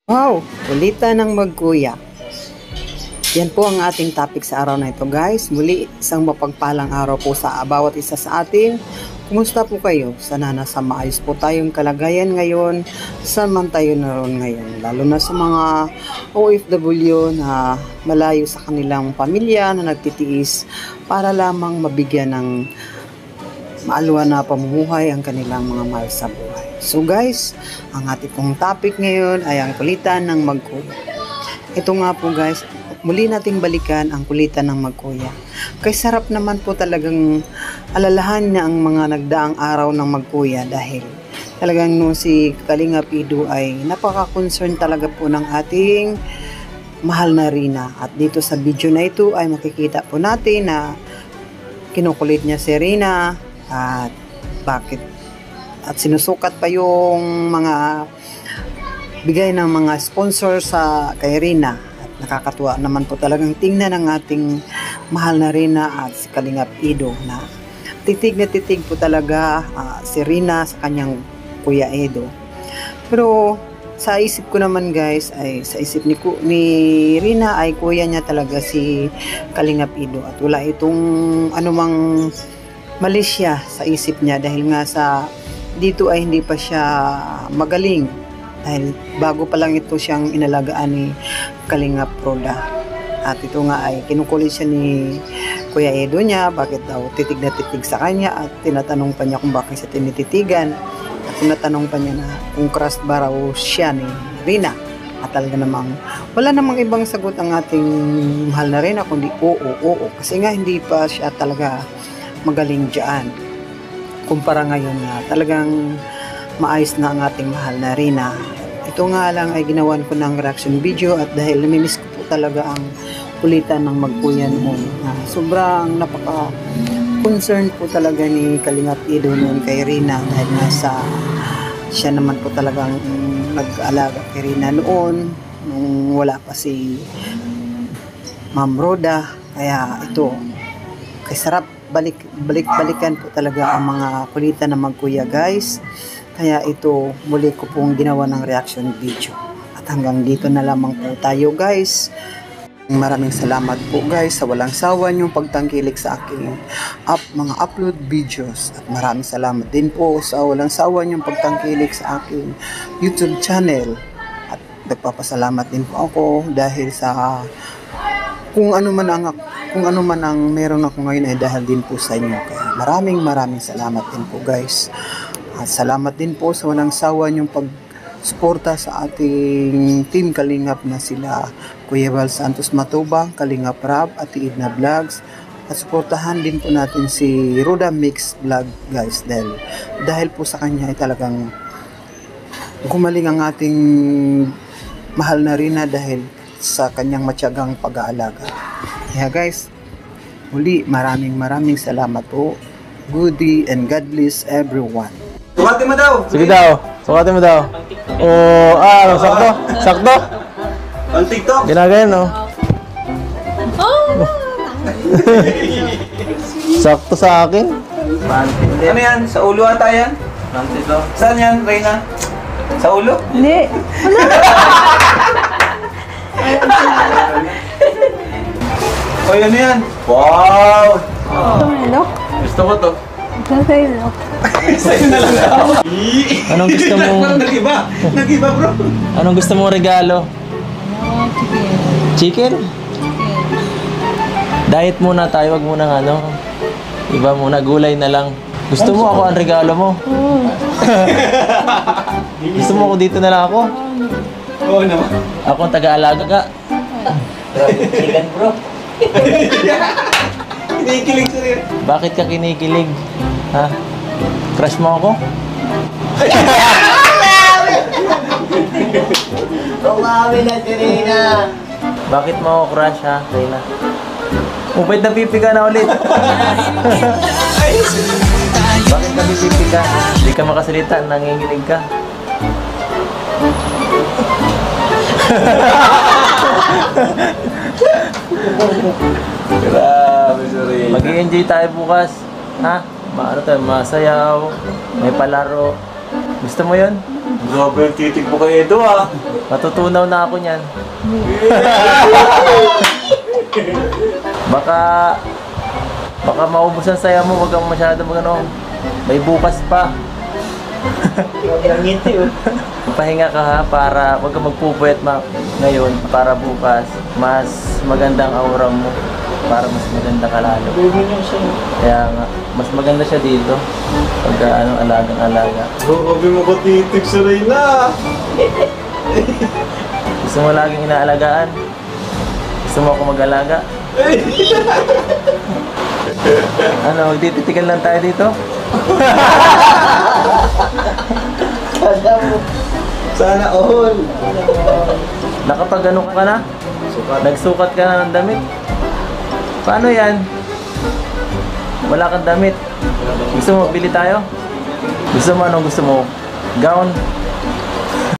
Wow! Kulitan ng magkuya. Yan po ang ating topic sa araw na ito, guys. Muli, isang mapagpalang araw po sa bawat isa sa atin. Kumusta po kayo? Sana nasa maayos po tayong kalagayan ngayon. Saan man tayo naroon ngayon. Lalo na sa mga OFW na malayo sa kanilang pamilya na nagtitiis para lamang mabigyan ng maalwa na pamumuhay ang kanilang mga mahal sa buhay. So guys, ang ating pong topic ngayon ay ang kulitan ng magkuya. Ito nga po guys, muli nating balikan ang kulitan ng magkuya. Kay sarap naman po talagang alalahan niya ang mga nagdaang araw ng magkuya dahil talagang no si Kalinga Pido ay napaka-concern talaga po ng ating mahal na Rina. At dito sa video na ito ay makikita po natin na kinukulit niya si Rina at bakit at sinusukat pa yung mga bigay ng mga sponsor sa kay Rina. At nakakatuwa naman po talagang tingnan ng ating mahal na Rina at si Kalinga Pido na titig na titig po talaga si Rina sa kanyang Kuya Edo. Pero sa isip ko naman guys, ay sa isip ni Rina ay kuya niya talaga si Kalinga Pido at wala itong anumang mali siya sa isip niya dahil nga sa dito ay hindi pa siya magaling dahil bago pa lang ito siyang inalagaan ni Kalinga Proda. At ito nga ay kinukulit siya ni Kuya Edo niya, bakit daw titig na titig sa kanya at tinatanong pa niya kung bakit siya tinititigan at tinatanong pa niya na kung crush ba raw siya ni Rina. At talaga namang wala namang ibang sagot ang ating mahal na Rina kundi oo kasi nga hindi pa siya talaga magaling dyan. Kumpara ngayon na talagang maayos na ang ating mahal na Rina. Ito nga lang ay ginawan ko ng reaction video at dahil namimiss ko po talaga ang kulitan ng magkuya noon. Sobrang napaka-concern po talaga ni Kalinga Pido noon kay Rina dahil nasa siya naman po talagang nag-alaga kay Rina noon nung wala pa Ma'am Roda. Kaya ito, kay sarap balikan po talaga ang mga kulitan ng magkuya guys. Kaya ito muli ko pong ginawa ng reaction video. At hanggang dito na lamang po tayo guys. Maraming salamat po guys sa walang sawa niyong pagtangkilik sa aking mga upload videos. At maraming salamat din po sa walang sawa niyong pagtangkilik sa aking YouTube channel. At nagpapasalamat din po ako dahil sa kung ano man ang meron ako ngayon ay dahil din po sa inyo. Kaya maraming salamat din po guys. At salamat din po sa walang sawa niyong pagsuporta sa ating team Kalingap na sila Kuya Val Santos Matubang, Kalingap Rab at Edna Vlogs. At suportahan din po natin si Roda Mix Vlog guys dahil po sa kanya ay talagang gumaling ang ating mahal na Rina dahil sa kanyang matyagang pag-aalaga. Kaya guys, muli maraming salamat po. Goodie and God bless everyone. Sukatin mo daw! Sige daw, sukatin mo daw. Ano, sakto? Sakto? Pang TikTok? Ginagayan, no? Sakto sa akin. Ano yan? Sa ulo ata yan? Saan yan, Reyna? Sa ulo? Hindi. Oy, ano yan? Wow! Ano? Gusto ko to. Sa'yo na. Sa'yo na lang ako. Anong gusto mo? Nag-iba bro. Anong gusto mong regalo? Chicken? Diet muna tayo, wag muna iba muna, gulay na lang. Gusto mo ako ang regalo mo? Gusto mo ako dito na lang ako? Oo naman. Ako ang taga-alaga ka. Chicken bro. Kinikilig sa rin. Bakit ka kinikilig? Ha? Crush mo ako? Umawi na si Rina. Bakit mo ako crush ha, Reyna? Upit na pipi ka na ulit. Bakit na pipi ka? Hindi ka makasalita, nanginginig ka. Grabe si Reyna. Mag-i-enjoy tayo bukas. Ha? Maano tayo, masayaw, may palaro. Gusto mo yun? Grabe yung titig mo kay Edo ah. Matutunaw na ako niyan. Baka maubos ang saya mo, wag kang masyado magano. May bukas pa. Pahinga ka ha, para wag kang magpupuyat ngayon, para bukas mas magandang aura mo, para mas maganda ka lalo. Kaya nga, mas maganda siya dito pagka alagang-alaga. Grabe mo ka titig sa Reyna. Gusto mo laging inaalagaan? Gusto mo ako mag-alaga? Ano, magtititigan lang tayo dito? Sana all. Nakapag-ano ka na? Nagsukat ka na ng damit? Paano yan? Wala kang damit. Gusto mo, bili tayo? Gusto mo, anong gusto mo? Gown?